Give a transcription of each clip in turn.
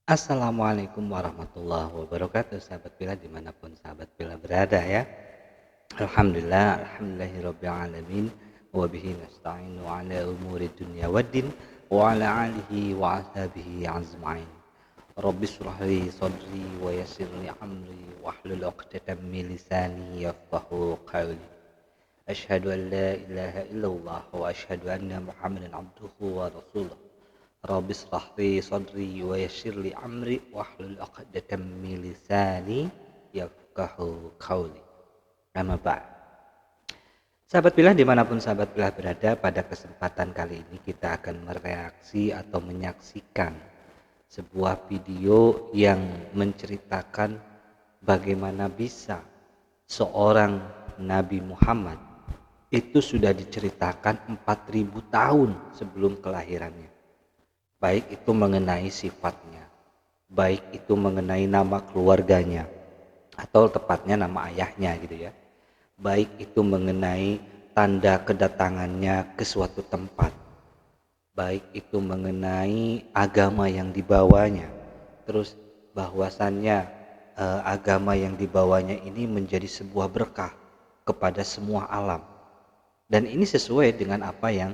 Assalamualaikum warahmatullahi wabarakatuh, sahabat Pillah dimanapun sahabat Pillah berada ya. Alhamdulillahirabbil alamin wa bihi nasta'inu ala umuri dunya waddin wa ala alihi wa ashabihi azmain. Rabbi shrah li sadri wa yassir li amri wahlul 'uqdatam min lisani yafqahu qawli. Asyhadu an la ilaha illallah wa asyhadu anna Muhammadan abduhu wa rasuluh. Rabbi shrah li sadri wa yassir li amri wahlul 'uqdatam min lisani yafqahu qawli. Amma ba'd. Sahabat Pilah dimanapun sahabat Pilah berada, pada kesempatan kali ini kita akan mereaksi atau menyaksikan sebuah video yang menceritakan bagaimana bisa seorang Nabi Muhammad itu sudah diceritakan 4000 tahun sebelum kelahirannya. Baik itu mengenai sifatnya, baik itu mengenai nama keluarganya, atau tepatnya nama ayahnya gitu ya. Baik itu mengenai tanda kedatangannya ke suatu tempat, baik itu mengenai agama yang dibawanya, terus bahwasannya agama yang dibawanya ini menjadi sebuah berkah kepada semua alam. Dan ini sesuai dengan apa yang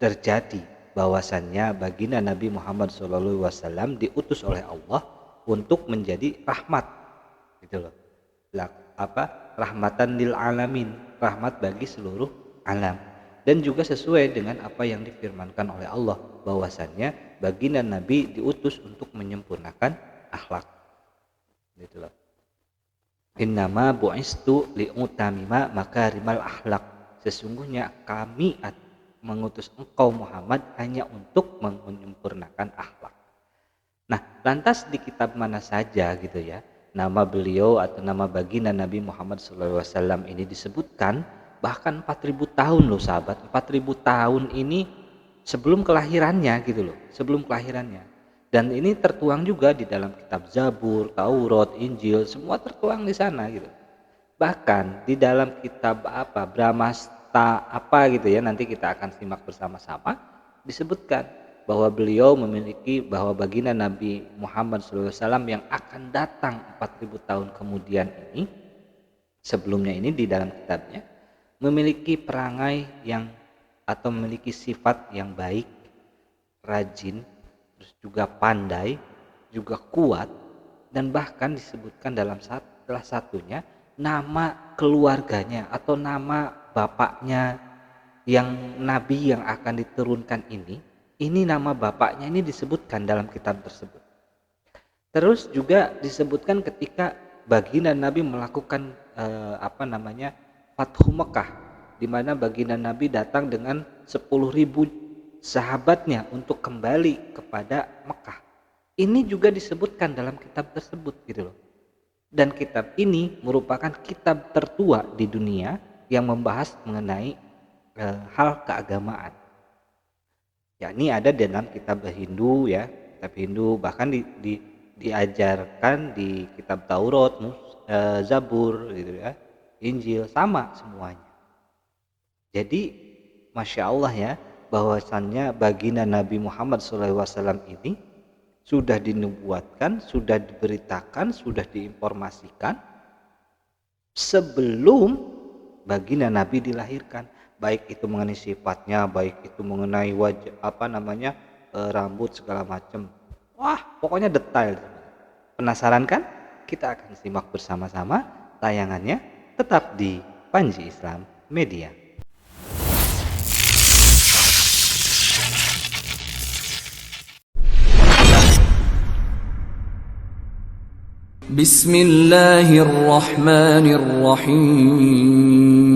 terjadi, bahwasannya baginda Nabi Muhammad SAW diutus oleh Allah untuk menjadi rahmat, gitu loh. Rahmatan lil alamin, rahmat bagi seluruh alam. Dan juga sesuai dengan apa yang difirmankan oleh Allah, bahwasannya baginda Nabi diutus untuk menyempurnakan akhlak, gitu loh. Innama bu'istu li'utamima makarimal akhlak. Sesungguhnya kami mengutus engkau Muhammad hanya untuk menyempurnakan akhlak. Nah, lantas di kitab mana saja gitu ya, nama beliau atau nama baginda Nabi Muhammad SAW ini disebutkan, bahkan 4000 tahun loh sahabat. 4000 tahun ini sebelum kelahirannya gitu loh, sebelum kelahirannya. Dan ini tertuang juga di dalam kitab Zabur, Taurat, Injil, semua tertuang di sana gitu. Bahkan di dalam kitab Bramasta gitu ya, nanti kita akan simak bersama-sama, disebutkan bahwa beliau memiliki, bahwa baginda Nabi Muhammad SAW yang akan datang 4000 tahun kemudian ini, sebelumnya ini di dalam kitabnya, memiliki perangai yang atau memiliki sifat yang baik, rajin, terus juga pandai, juga kuat, dan bahkan disebutkan dalam salah satunya nama keluarganya atau nama bapaknya yang nabi yang akan diturunkan ini nama bapaknya ini disebutkan dalam kitab tersebut. Terus juga disebutkan ketika baginda Nabi melakukan Fathu Mekah, di mana baginda Nabi datang dengan 10.000 sahabatnya untuk kembali kepada Mekah. Ini juga disebutkan dalam kitab tersebut gitu loh. Dan kitab ini merupakan kitab tertua di dunia yang membahas mengenai hal keagamaan. Yakni ada dalam kitab Hindu ya, kitab Hindu, bahkan diajarkan di kitab Taurat, Zabur gitu ya, Injil, sama semuanya. Jadi Masya Allah ya, bahwasannya baginda Nabi Muhammad SAW ini sudah dinubuatkan, sudah diberitakan, sudah diinformasikan sebelum baginda Nabi dilahirkan, baik itu mengenai sifatnya, baik itu mengenai wajah rambut segala macam. Wah, pokoknya detail. Penasaran kan? Kita akan simak bersama-sama tayangannya, tetap di Panji Islam Media. Bismillahirrahmanirrahim.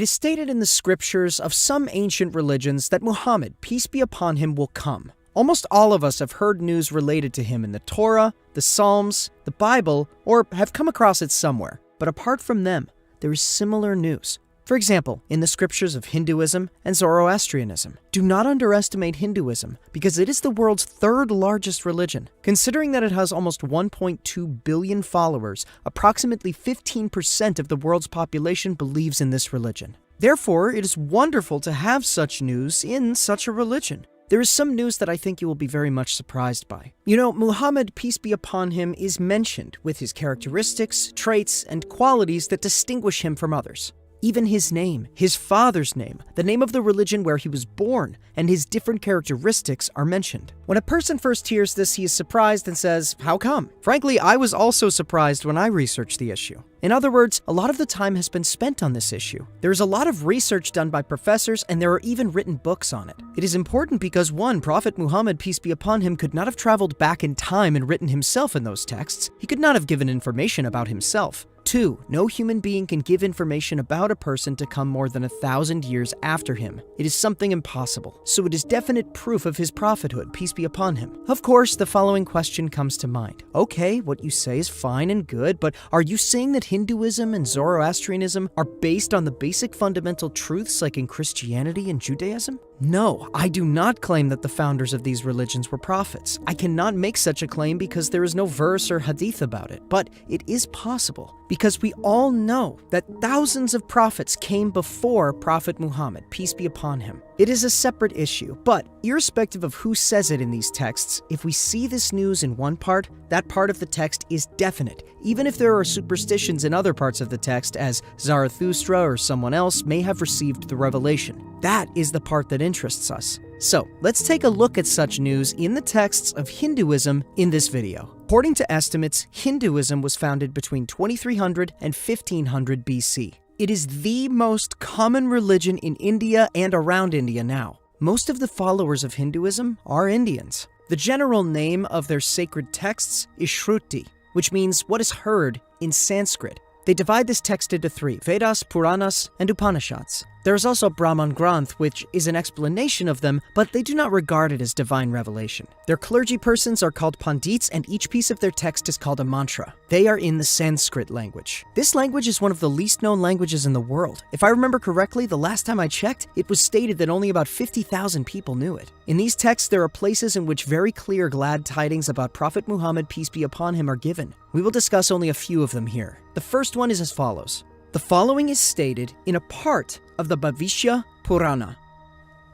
It is stated in the scriptures of some ancient religions that Muhammad, peace be upon him, will come. Almost all of us have heard news related to him in the Torah, the Psalms, the Bible, or have come across it somewhere. But apart from them, there is similar news. For example, in the scriptures of Hinduism and Zoroastrianism. Do not underestimate Hinduism because it is the world's third largest religion. Considering that it has almost 1.2 billion followers, approximately 15% of the world's population believes in this religion. Therefore, it is wonderful to have such news in such a religion. There is some news that I think you will be very much surprised by. You know, Muhammad, peace be upon him, is mentioned with his characteristics, traits, and qualities that distinguish him from others. Even his name, his father's name, the name of the religion where he was born, and his different characteristics are mentioned. When a person first hears this, he is surprised and says, "How come?" Frankly, I was also surprised when I researched the issue. In other words, a lot of the time has been spent on this issue. There is a lot of research done by professors, and there are even written books on it. It is important because 1. Prophet Muhammad, peace be upon him, could not have traveled back in time and written himself in those texts. He could not have given information about himself. 2. No human being can give information about a person to come more than 1,000 years after him. It is something impossible. So it is definite proof of his prophethood, peace be upon him. Of course, the following question comes to mind. Okay, what you say is fine and good, but are you saying that Hinduism and Zoroastrianism are based on the basic fundamental truths like in Christianity and Judaism? No, I do not claim that the founders of these religions were prophets. I cannot make such a claim because there is no verse or hadith about it, but it is possible because we all know that thousands of prophets came before Prophet Muhammad, peace be upon him. It is a separate issue, but irrespective of who says it in these texts, if we see this news in one part, that part of the text is definite, even if there are superstitions in other parts of the text as Zarathustra or someone else may have received the revelation. That is the part that interests us. So, let's take a look at such news in the texts of Hinduism in this video. According to estimates, Hinduism was founded between 2300 and 1500 BC. It is the most common religion in India and around India now. Most of the followers of Hinduism are Indians. The general name of their sacred texts is Shruti, which means what is heard in Sanskrit. They divide this text into 3, Vedas, Puranas, and Upanishads. There is also Brahman Granth, which is an explanation of them, but they do not regard it as divine revelation. Their clergy persons are called Pandits, and each piece of their text is called a mantra. They are in the Sanskrit language. This language is one of the least known languages in the world. If I remember correctly, the last time I checked, it was stated that only about 50,000 people knew it. In these texts, there are places in which very clear glad tidings about Prophet Muhammad, peace be upon him, are given. We will discuss only a few of them here. The first one is as follows. The following is stated in a part of the Bhavishya Purana.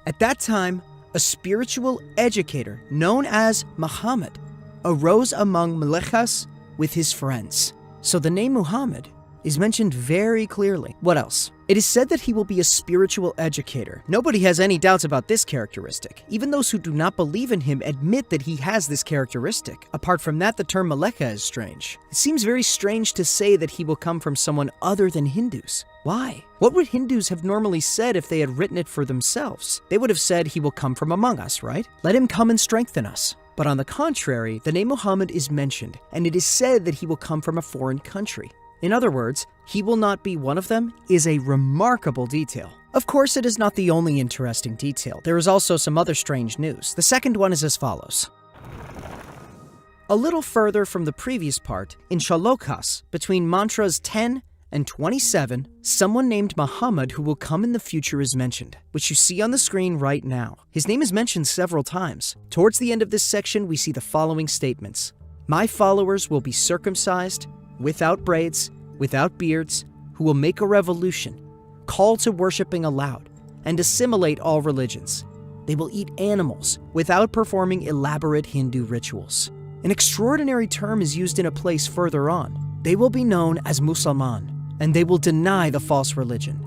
At that time, a spiritual educator known as Muhammad arose among Mlechas with his friends. So the name Muhammad is mentioned very clearly. What else? It is said that he will be a spiritual educator. Nobody has any doubts about this characteristic. Even those who do not believe in him admit that he has this characteristic. Apart from that, the term Malecha is strange. It seems very strange to say that he will come from someone other than Hindus. Why? What would Hindus have normally said if they had written it for themselves? They would have said he will come from among us, right? Let him come and strengthen us. But on the contrary, the name Muhammad is mentioned, and it is said that he will come from a foreign country. In other words, he will not be one of them is a remarkable detail. Of course, it is not the only interesting detail. There is also some other strange news. The second one is as follows. A little further from the previous part, in Shalokas, between mantras 10 and 27, someone named Muhammad who will come in the future is mentioned, which you see on the screen right now. His name is mentioned several times. Towards the end of this section, we see the following statements. My followers will be circumcised, without braids, without beards, who will make a revolution, call to worshiping aloud, and assimilate all religions. They will eat animals without performing elaborate Hindu rituals. An extraordinary term is used in a place further on. They will be known as Musalman, and they will deny the false religion.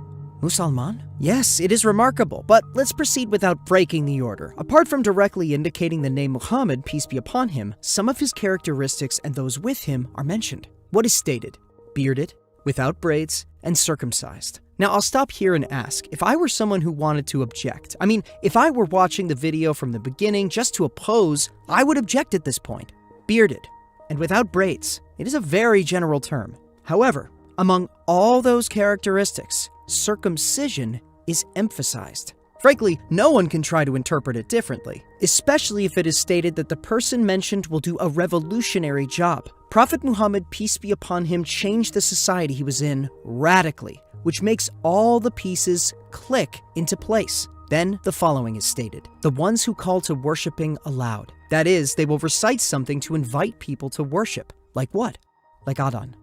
Musalman? Yes, it is remarkable, but let's proceed without breaking the order. Apart from directly indicating the name Muhammad, peace be upon him, some of his characteristics and those with him are mentioned. What is stated? Bearded, without braids, and circumcised. Now, I'll stop here and ask, if I were someone who wanted to object, if I were watching the video from the beginning just to oppose, I would object at this point. Bearded, and without braids. It is a very general term. However, among all those characteristics, circumcision is emphasized. Frankly, no one can try to interpret it differently, especially if it is stated that the person mentioned will do a revolutionary job. Prophet Muhammad, peace be upon him, changed the society he was in radically, which makes all the pieces click into place. Then the following is stated: the ones who call to worshiping aloud. That is, they will recite something to invite people to worship. Like what? Like Adhan.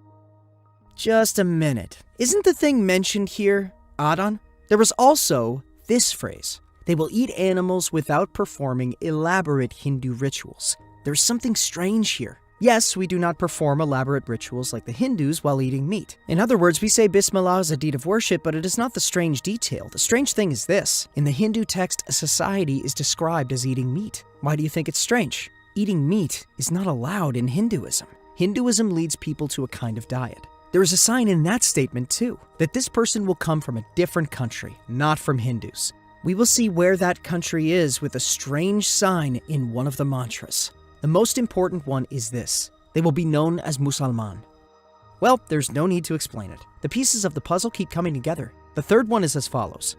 Just a minute. Isn't the thing mentioned here Adhan? There was also this phrase: they will eat animals without performing elaborate Hindu rituals. There's something strange here. Yes, we do not perform elaborate rituals like the Hindus while eating meat. In other words, we say Bismillah as a deed of worship, but it is not the strange detail. The strange thing is this: in the Hindu text, a society is described as eating meat. Why do you think it's strange? Eating meat is not allowed in Hinduism. Hinduism leads people to a kind of diet. There is a sign in that statement too, that this person will come from a different country, not from Hindus. We will see where that country is with a strange sign in one of the mantras. The most important one is this: they will be known as Musalman. Well, there's no need to explain it. The pieces of the puzzle keep coming together. The third one is as follows.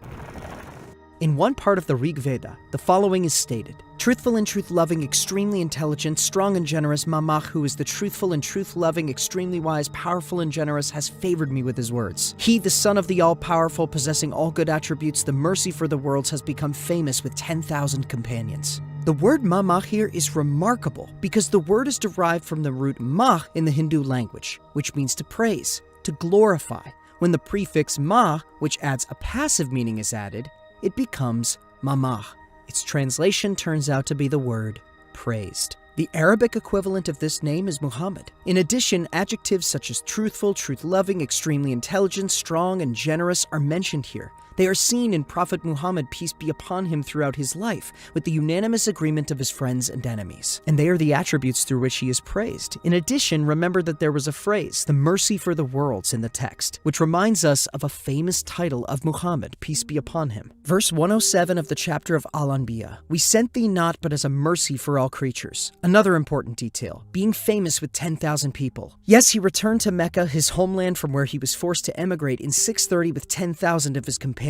In one part of the Rig Veda, the following is stated: truthful and truth-loving, extremely intelligent, strong and generous, Mamach, who is the truthful and truth-loving, extremely wise, powerful and generous, has favored me with his words. He, the son of the all-powerful, possessing all good attributes, the mercy for the worlds, has become famous with 10,000 companions. The word Mamach here is remarkable because the word is derived from the root mah in the Hindu language, which means to praise, to glorify. When the prefix ma, which adds a passive meaning, is added, it becomes mamah. Its translation turns out to be the word praised. The Arabic equivalent of this name is Muhammad. In addition, adjectives such as truthful, truth-loving, extremely intelligent, strong, and generous are mentioned here. They are seen in Prophet Muhammad, peace be upon him, throughout his life, with the unanimous agreement of his friends and enemies. And they are the attributes through which he is praised. In addition, remember that there was a phrase, the mercy for the worlds, in the text, which reminds us of a famous title of Muhammad, peace be upon him. Verse 107 of the chapter of Al-Anbiya: we sent thee not but as a mercy for all creatures. Another important detail, being famous with 10,000 people. Yes, he returned to Mecca, his homeland from where he was forced to emigrate in 630 with 10,000 of his companions.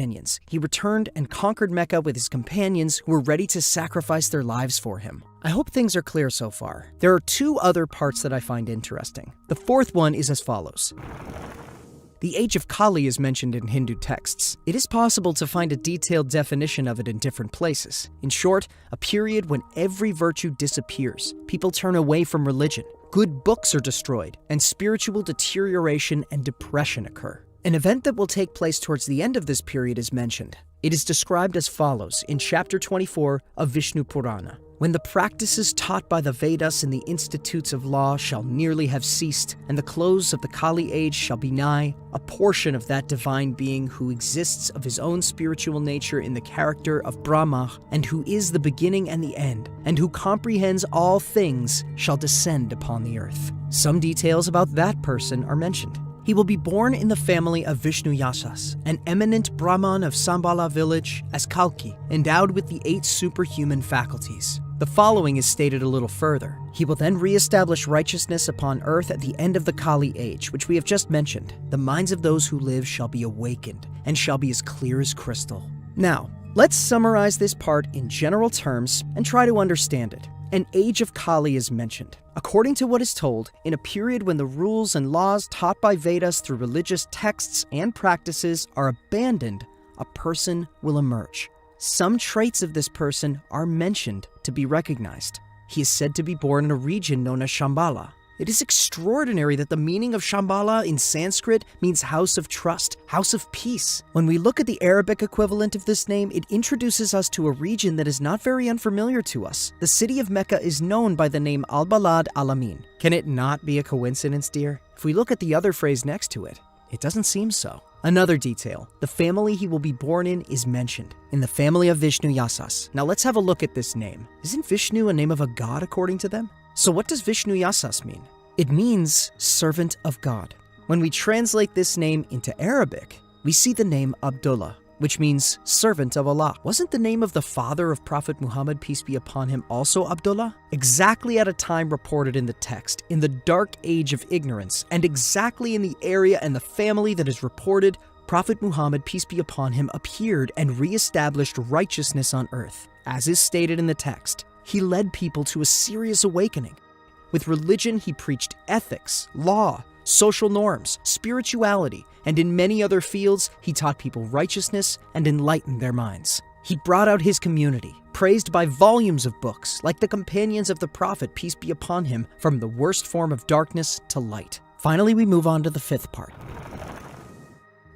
He returned and conquered Mecca with his companions who were ready to sacrifice their lives for him. I hope things are clear so far. There are two other parts that I find interesting. The fourth one is as follows. The age of Kali is mentioned in Hindu texts. It is possible to find a detailed definition of it in different places. In short, a period when every virtue disappears, people turn away from religion, good books are destroyed, and spiritual deterioration and depression occur. An event that will take place towards the end of this period is mentioned. It is described as follows in chapter 24 of Vishnu Purana: when the practices taught by the Vedas and the institutes of law shall nearly have ceased, and the close of the Kali age shall be nigh, a portion of that divine being who exists of his own spiritual nature in the character of Brahma, and who is the beginning and the end, and who comprehends all things, shall descend upon the earth. Some details about that person are mentioned. He will be born in the family of Vishnu Yasas, an eminent Brahman of Sambala village, as Kalki, endowed with the 8 superhuman faculties. The following is stated a little further. He will then re-establish righteousness upon earth at the end of the Kali age, which we have just mentioned. The minds of those who live shall be awakened, and shall be as clear as crystal. Now, let's summarize this part in general terms and try to understand it. An age of Kali is mentioned. According to what is told, in a period when the rules and laws taught by Vedas through religious texts and practices are abandoned, a person will emerge. Some traits of this person are mentioned to be recognized. He is said to be born in a region known as Shambhala. It is extraordinary that the meaning of Shambhala in Sanskrit means house of trust, house of peace. When we look at the Arabic equivalent of this name, it introduces us to a region that is not very unfamiliar to us. The city of Mecca is known by the name Al-Balad Al-Amin. Can it not be a coincidence, dear? If we look at the other phrase next to it, it doesn't seem so. Another detail, the family he will be born in is mentioned, in the family of Vishnu Yasas. Now let's have a look at this name. Isn't Vishnu a name of a god according to them? So what does Vishnu Yasas mean? It means servant of God. When we translate this name into Arabic, we see the name Abdullah, which means servant of Allah. Wasn't the name of the father of Prophet Muhammad, peace be upon him, also Abdullah? Exactly at a time reported in the text, in the dark age of ignorance, and exactly in the area and the family that is reported, Prophet Muhammad, peace be upon him, appeared and re-established righteousness on earth. As is stated in the text, he led people to a serious awakening. With religion, he preached ethics, law, social norms, spirituality, and in many other fields, he taught people righteousness and enlightened their minds. He brought out his community, praised by volumes of books like the Companions of the Prophet, peace be upon him, from the worst form of darkness to light. Finally, we move on to the fifth part.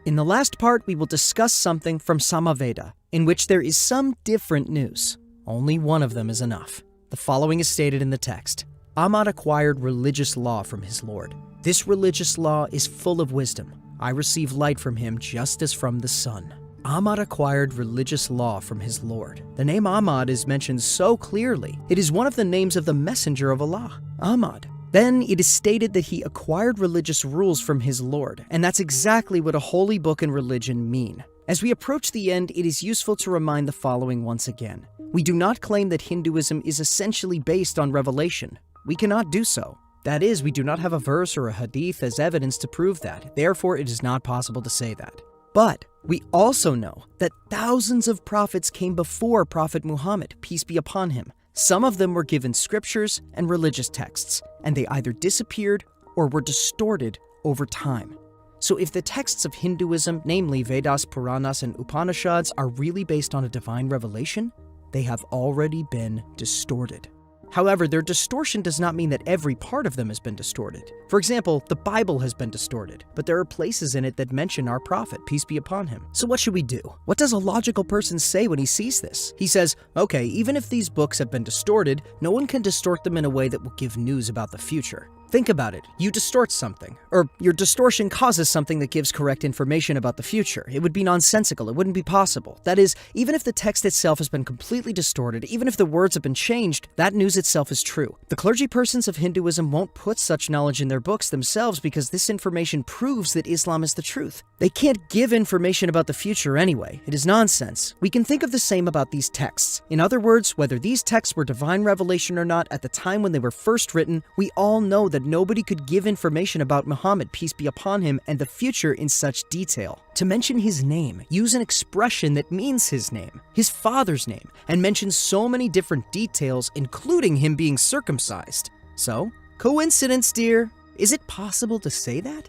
In the last part, we will discuss something from Samaveda, in which there is some different news. Only one of them is enough. The following is stated in the text. Ahmad acquired religious law from his Lord. This religious law is full of wisdom. I receive light from him just as from the sun. Ahmad acquired religious law from his Lord. The name Ahmad is mentioned so clearly. It is one of the names of the messenger of Allah, Ahmad. Then it is stated that he acquired religious rules from his Lord, and that's exactly what a holy book and religion mean. As we approach the end, it is useful to remind the following once again. We do not claim that Hinduism is essentially based on revelation. We cannot do so. That is, we do not have a verse or a hadith as evidence to prove that. Therefore, it is not possible to say that. But we also know that thousands of prophets came before Prophet Muhammad, peace be upon him. Some of them were given scriptures and religious texts, and they either disappeared or were distorted over time. So if the texts of Hinduism, namely Vedas, Puranas, and Upanishads, are really based on a divine revelation, they have already been distorted. However, their distortion does not mean that every part of them has been distorted. For example, the Bible has been distorted, but there are places in it that mention our prophet, peace be upon him. So what should we do? What does a logical person say when he sees this? He says, okay, even if these books have been distorted, no one can distort them in a way that will give news about the future. Think about it. You distort something, or your distortion causes something that gives correct information about the future. It would be nonsensical. It wouldn't be possible. That is, even if the text itself has been completely distorted, even if the words have been changed, that news itself is true. The clergy persons of Hinduism won't put such knowledge in their books themselves because this information proves that Islam is the truth. They can't give information about the future anyway. It is nonsense. We can think of the same about these texts. In other words, whether these texts were divine revelation or not at the time when they were first written, we all know that nobody could give information about Muhammad, peace be upon him, and the future in such detail. To mention his name, use an expression that means his name, his father's name, and mention so many different details, including him being circumcised. So, coincidence, dear? Is it possible to say that?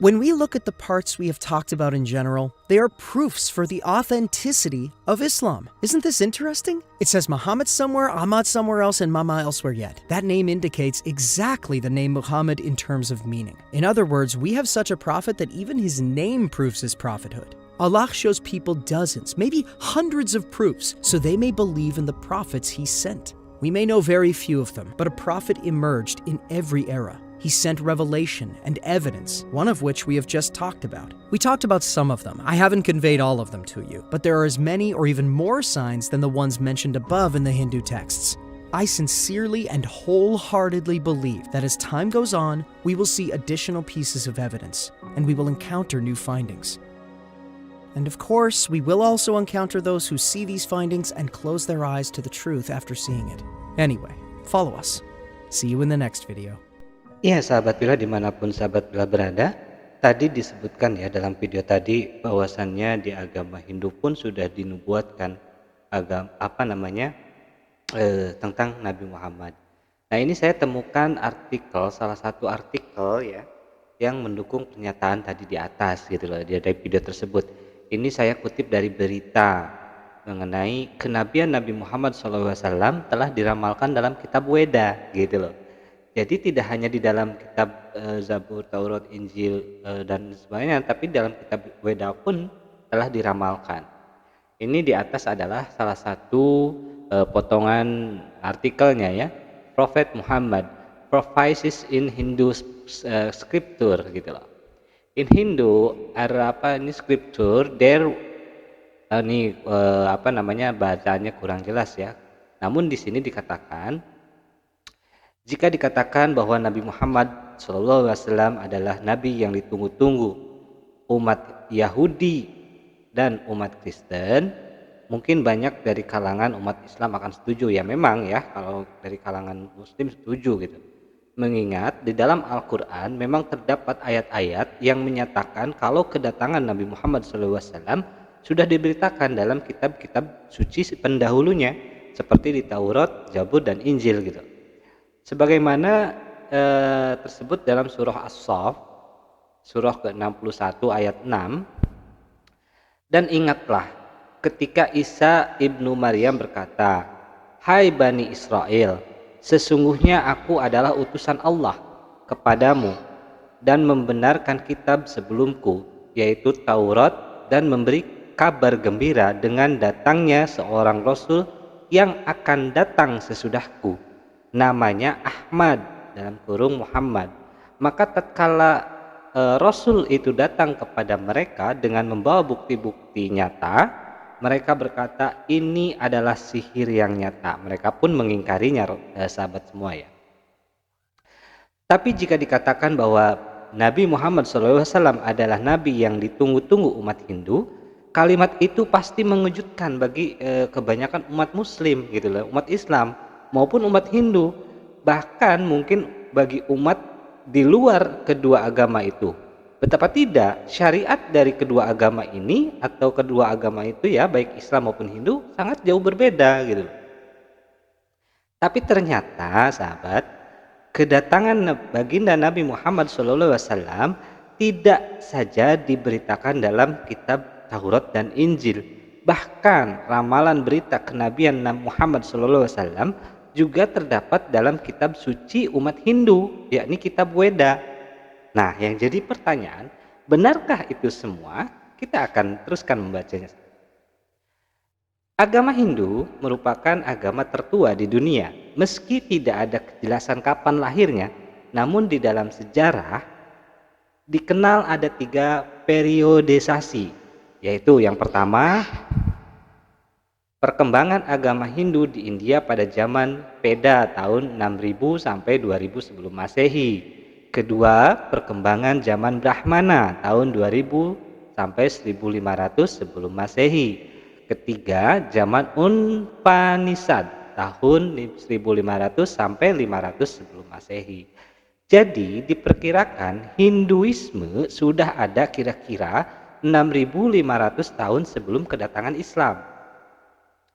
When we look at the parts we have talked about in general, they are proofs for the authenticity of Islam. Isn't this interesting? It says Muhammad somewhere, Ahmad somewhere else, and Mama elsewhere yet. That name indicates exactly the name Muhammad in terms of meaning. In other words, we have such a prophet that even his name proves his prophethood. Allah shows people dozens, maybe hundreds of proofs, so they may believe in the prophets he sent. We may know very few of them, but a prophet emerged in every era. He sent revelation and evidence, one of which we have just talked about. We talked about some of them. I haven't conveyed all of them to you, but there are as many or even more signs than the ones mentioned above in the Hindu texts. I sincerely and wholeheartedly believe that as time goes on, we will see additional pieces of evidence, and we will encounter new findings. And of course, we will also encounter those who see these findings and close their eyes to the truth after seeing it. Anyway, follow us. See you in the next video. Iya sahabat Bila dimanapun sahabat Bila berada, tadi disebutkan ya dalam video tadi bahwasannya di agama Hindu pun sudah dinubuatkan tentang Nabi Muhammad. Nah ini saya temukan salah satu artikel ya yang mendukung pernyataan tadi di atas gitu loh dari video tersebut. Ini saya kutip dari berita mengenai kenabian Nabi Muhammad SAW telah diramalkan dalam kitab Weda gitu loh. Jadi tidak hanya di dalam kitab Zabur, Taurat, Injil dan sebagainya, tapi dalam kitab Weda pun telah diramalkan. Ini di atas adalah salah satu potongan artikelnya ya. Prophet Muhammad prophecies in Hindu scripture gitu loh. In Hindu scripture there bacanya kurang jelas ya. Namun di sini dikatakan jika dikatakan bahwa Nabi Muhammad SAW adalah Nabi yang ditunggu-tunggu umat Yahudi dan umat Kristen, mungkin banyak dari kalangan umat Islam akan setuju. Ya memang ya, kalau dari kalangan Muslim setuju gitu. Mengingat di dalam Al-Quran memang terdapat ayat-ayat yang menyatakan kalau kedatangan Nabi Muhammad SAW sudah diberitakan dalam kitab-kitab suci pendahulunya seperti di Taurat, Zabur, dan Injil gitu. Sebagaimana tersebut dalam surah As-Saff, surah ke-61 ayat 6. Dan ingatlah ketika Isa ibnu Maryam berkata, "Hai Bani Israel, sesungguhnya aku adalah utusan Allah kepadamu dan membenarkan kitab sebelumku, yaitu Taurat, dan memberi kabar gembira dengan datangnya seorang Rasul yang akan datang sesudahku, namanya Ahmad dalam kurung Muhammad. Maka tatkala Rasul itu datang kepada mereka dengan membawa bukti-bukti nyata, mereka berkata ini adalah sihir yang nyata. Mereka pun mengingkarinya, sahabat semua ya. Tapi jika dikatakan bahwa Nabi Muhammad SAW adalah Nabi yang ditunggu-tunggu umat Hindu, kalimat itu pasti mengejutkan bagi kebanyakan umat Muslim gitu loh, umat Islam maupun umat Hindu, bahkan mungkin bagi umat di luar kedua agama itu. Betapa tidak, syariat dari kedua agama ini atau kedua agama itu ya, baik Islam maupun Hindu, sangat jauh berbeda gitu. Tapi ternyata sahabat, kedatangan baginda Nabi Muhammad SAW tidak saja diberitakan dalam kitab Taurat dan Injil. Bahkan ramalan berita kenabian Nabi Muhammad SAW juga terdapat dalam kitab suci umat Hindu, yakni kitab Weda. Nah, yang jadi pertanyaan, benarkah itu semua? Kita akan teruskan membacanya. Agama Hindu merupakan agama tertua di dunia. Meski tidak ada kejelasan kapan lahirnya, namun di dalam sejarah dikenal ada 3 periodisasi, yaitu yang pertama, perkembangan agama Hindu di India pada zaman Veda tahun 6000 sampai 2000 sebelum Masehi. Kedua, perkembangan zaman Brahmana tahun 2000 sampai 1500 sebelum Masehi. Ketiga, zaman Upanishad tahun 1500 sampai 500 sebelum Masehi. Jadi diperkirakan Hinduisme sudah ada kira-kira 6500 tahun sebelum kedatangan Islam.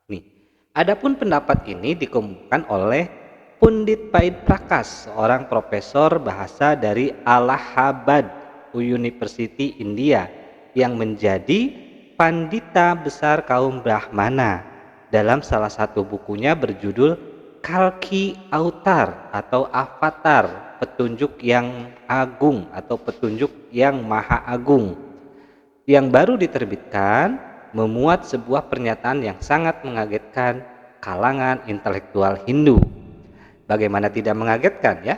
Nih, adapun pendapat ini dikemukakan oleh Pundit Pait Prakas, seorang profesor bahasa dari Allahabad University India yang menjadi pandita besar kaum Brahmana. Dalam salah satu bukunya berjudul Kalki Avatar atau Avatar, petunjuk yang agung atau petunjuk yang maha agung, yang baru diterbitkan, memuat sebuah pernyataan yang sangat mengagetkan kalangan intelektual Hindu. Bagaimana tidak mengagetkan ya?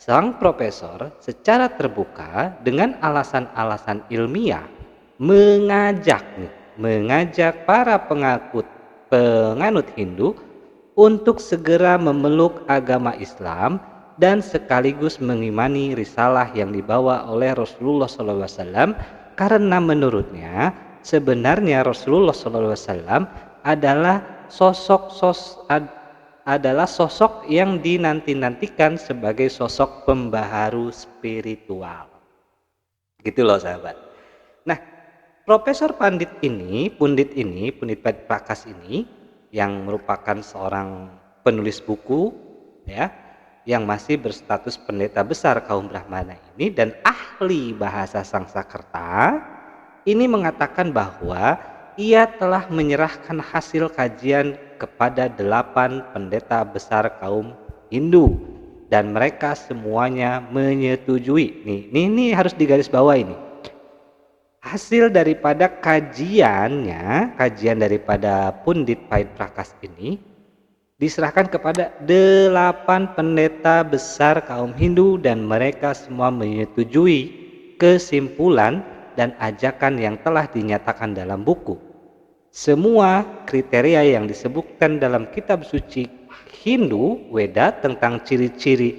Sang profesor secara terbuka dengan alasan-alasan ilmiah mengajak para penganut Hindu untuk segera memeluk agama Islam dan sekaligus mengimani risalah yang dibawa oleh Rasulullah SAW, karena menurutnya sebenarnya Rasulullah SAW adalah sosok yang dinanti-nantikan sebagai sosok pembaharu spiritual. Gitu loh sahabat. Nah, Profesor Pundit Prakas ini yang merupakan seorang penulis buku ya, yang masih berstatus pendeta besar kaum Brahmana ini dan ahli bahasa Sanskerta, ini mengatakan bahwa ia telah menyerahkan hasil kajian kepada 8 pendeta besar kaum Hindu dan mereka semuanya menyetujui. Ini harus digarisbawahi ini. Hasil daripada kajian daripada Pundit Pait Prakas ini diserahkan kepada 8 pendeta besar kaum Hindu dan mereka semua menyetujui kesimpulan dan ajakan yang telah dinyatakan dalam buku. Semua kriteria yang disebutkan dalam kitab suci Hindu Weda tentang ciri-ciri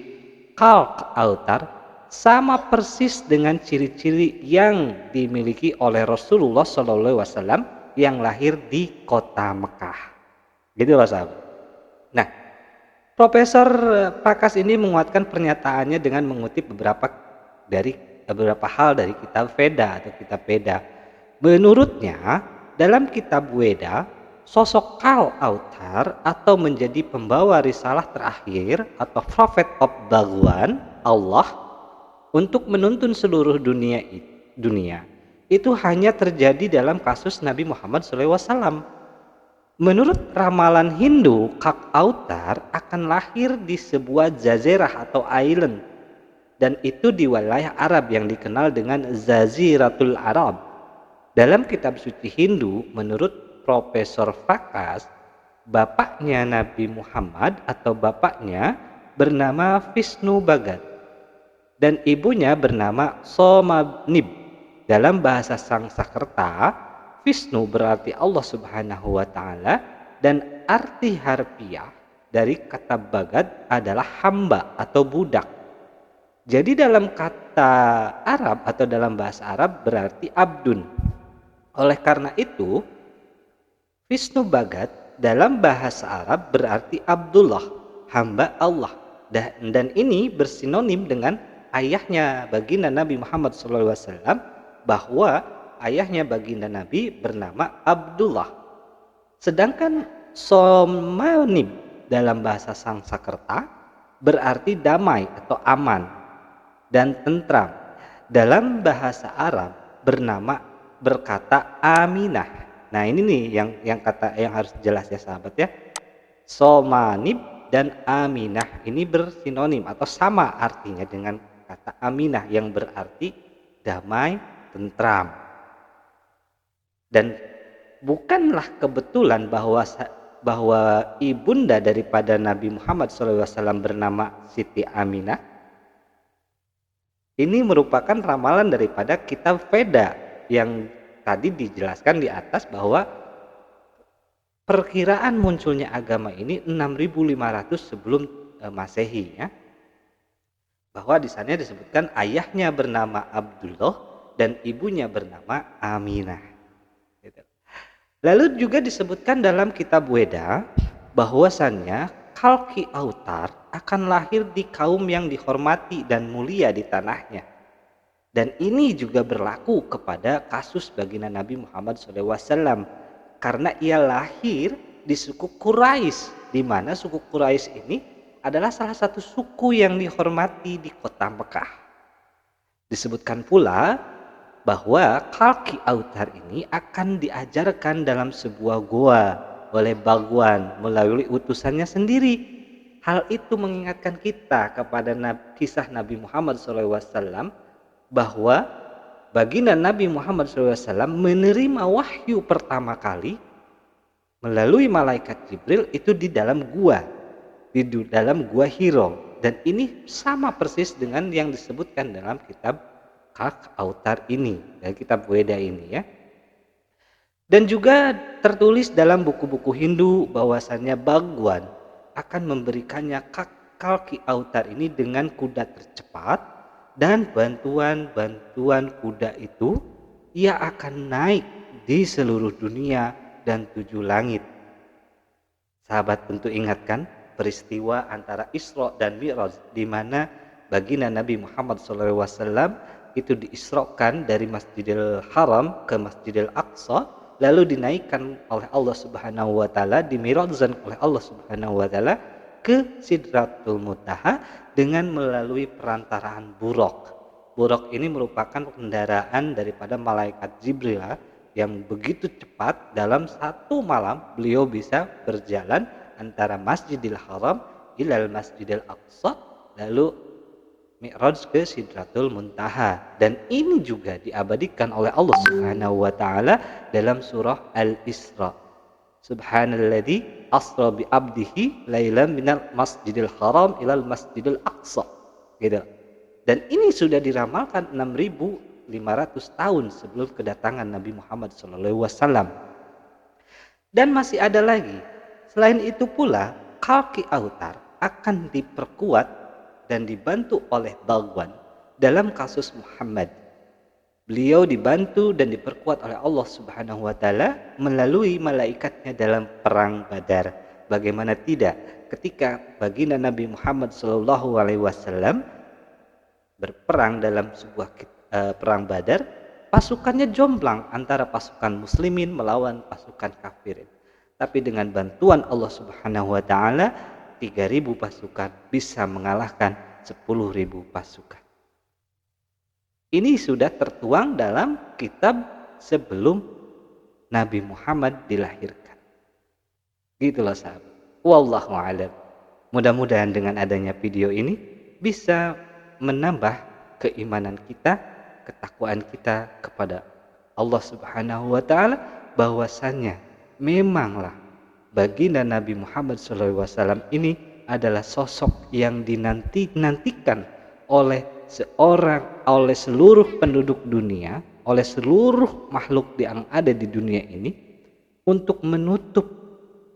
Kalk Avatar sama persis dengan ciri-ciri yang dimiliki oleh Rasulullah SAW yang lahir di kota Mekah. Gitu loh sahabat. Nah, Profesor Prakas ini menguatkan pernyataannya dengan mengutip beberapa hal dari kitab Veda atau kitab Veda. Menurutnya, dalam kitab Veda, sosok Kal Autar atau menjadi pembawa risalah terakhir atau Prophet of Bhagwan Allah untuk menuntun seluruh dunia itu hanya terjadi dalam kasus Nabi Muhammad SAW. Menurut ramalan Hindu, Kak Autar akan lahir di sebuah jazirah atau island, dan itu di wilayah Arab yang dikenal dengan Jaziratul Arab. Dalam kitab suci Hindu, menurut Profesor Prakas, bapaknya Nabi Muhammad atau bapaknya bernama Vishnu Bhagat dan ibunya bernama Somanib. Dalam bahasa Sanskerta, Vishnu berarti Allah Subhanahu wa taala dan arti harfiah dari kata Bhagat adalah hamba atau budak. Jadi dalam kata Arab atau dalam bahasa Arab berarti abdun. Oleh karena itu, Vishnu Bhagat dalam bahasa Arab berarti Abdullah, hamba Allah. Dan ini bersinonim dengan ayahnya baginda Nabi Muhammad SAW, bahwa ayahnya baginda Nabi bernama Abdullah. Sedangkan Somanib dalam bahasa Sanskerta berarti damai atau aman dan tentram. Dalam bahasa Arab berkata Aminah. Nah, ini nih yang harus jelas ya sahabat ya. Somanib dan Aminah ini bersinonim atau sama artinya dengan kata Aminah yang berarti damai, tentram. Dan bukanlah kebetulan bahwa ibunda daripada Nabi Muhammad SAW bernama Siti Aminah. Ini merupakan ramalan daripada kitab Veda yang tadi dijelaskan di atas bahwa perkiraan munculnya agama ini 6500 sebelum Masehi ya. Bahwa di sana disebutkan ayahnya bernama Abdullah dan ibunya bernama Aminah. Lalu juga disebutkan dalam kitab Veda bahwasannya Kalki Autar akan lahir di kaum yang dihormati dan mulia di tanahnya. Dan ini juga berlaku kepada kasus baginda Nabi Muhammad SAW karena ia lahir di suku Quraisy, di mana suku Quraisy ini adalah salah satu suku yang dihormati di kota Mekah. Disebutkan pula bahwa Kalki Autar ini akan diajarkan dalam sebuah goa oleh Bhagwan melalui utusannya sendiri. Hal itu mengingatkan kita kepada kisah Nabi Muhammad SAW bahwa baginda Nabi Muhammad SAW menerima wahyu pertama kali melalui malaikat Jibril itu di dalam gua Hiro, dan ini sama persis dengan yang disebutkan dalam kitab Kak Autar ini, dari kitab Veda ini ya. Dan juga tertulis dalam buku-buku Hindu bahwasannya Bhagwan akan memberikannya Kalki Autar ini dengan kuda tercepat, dan bantuan kuda itu ia akan naik di seluruh dunia dan 7 langit. Sahabat tentu ingatkan peristiwa antara Isra dan Mi'raj di mana baginda Nabi Muhammad SAW itu diisrokan dari Masjidil Haram ke Masjidil Aqsa, lalu dinaikkan oleh Allah Subhanahu wa taala, dimirajkan oleh Allah Subhanahu wa taala ke Sidratul Muntaha dengan melalui perantaraan buraq. Buraq ini merupakan kendaraan daripada malaikat Jibril yang begitu cepat, dalam satu malam beliau bisa berjalan antara Masjidil Haram ilal Masjidil Aqsa lalu Mi'raj ke Sidratul Muntaha. Dan ini juga diabadikan oleh Allah Subhanahu wa taala dalam surah Al-Isra. Subhanalladzi asra bi 'abdihi lailan minal Masjidil Haram ilal Masjidil Aqsa. Gitu. Dan ini sudah diramalkan 6500 tahun sebelum kedatangan Nabi Muhammad SAW. Dan masih ada lagi. Selain itu pula, Kalki Autar akan diperkuat dan dibantu oleh Bhagwan dalam kasus Muhammad. Beliau dibantu dan diperkuat oleh Allah Subhanahu wa taala melalui malaikatnya dalam perang Badar. Bagaimana tidak ketika baginda Nabi Muhammad SAW berperang dalam sebuah perang Badar, pasukannya jomplang antara pasukan muslimin melawan pasukan kafirin. Tapi dengan bantuan Allah Subhanahu wa taala, 3.000 pasukan bisa mengalahkan 10.000 pasukan. Ini sudah tertuang dalam kitab sebelum Nabi Muhammad dilahirkan. Gitu loh sahabat. Wallahu a'lam. Mudah-mudahan dengan adanya video ini bisa menambah keimanan kita, ketakwaan kita kepada Allah Subhanahu wa taala, bahwasannya memanglah baginda Nabi Muhammad SAW ini adalah sosok yang dinantikan oleh seluruh penduduk dunia, oleh seluruh makhluk yang ada di dunia ini, untuk menutup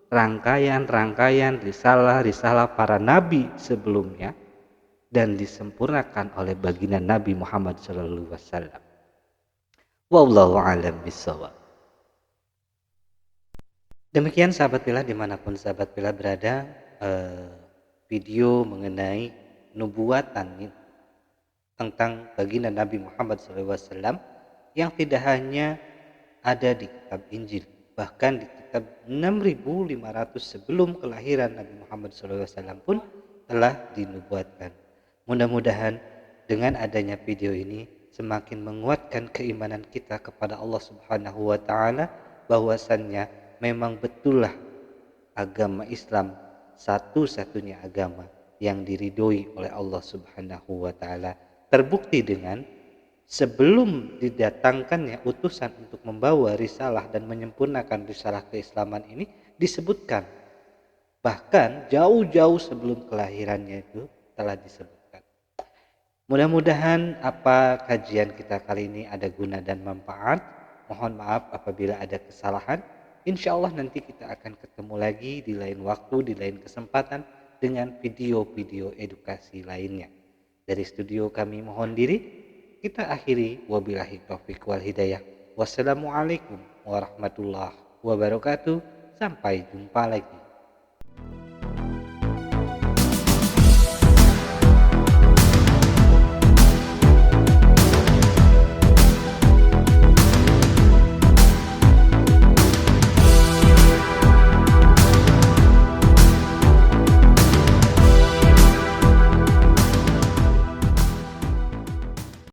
rangkaian risalah para nabi sebelumnya dan disempurnakan oleh baginda Nabi Muhammad SAW. Wallahu a'lam bishawab. Demikian sahabat Pillah, dimanapun sahabat Pillah berada, video mengenai nubuatan tentang baginda Nabi Muhammad SAW yang tidak hanya ada di kitab Injil, bahkan di kitab 6.500 sebelum kelahiran Nabi Muhammad SAW pun telah dinubuatkan. Mudah-mudahan dengan adanya video ini semakin menguatkan keimanan kita kepada Allah Subhanahu wa taala, bahwasannya memang betullah agama Islam satu-satunya agama yang diridhoi oleh Allah Subhanahu wa taala. Terbukti dengan sebelum didatangkannya utusan untuk membawa risalah dan menyempurnakan risalah keislaman ini disebutkan. Bahkan jauh-jauh sebelum kelahirannya itu telah disebutkan. Mudah-mudahan apa kajian kita kali ini ada guna dan manfaat. Mohon maaf apabila ada kesalahan. Insya Allah nanti kita akan ketemu lagi di lain waktu, di lain kesempatan dengan video-video edukasi lainnya. Dari studio kami mohon diri, kita akhiri. Wabillahi taufiq wal hidayah. Wassalamualaikum warahmatullahi wabarakatuh. Sampai jumpa lagi.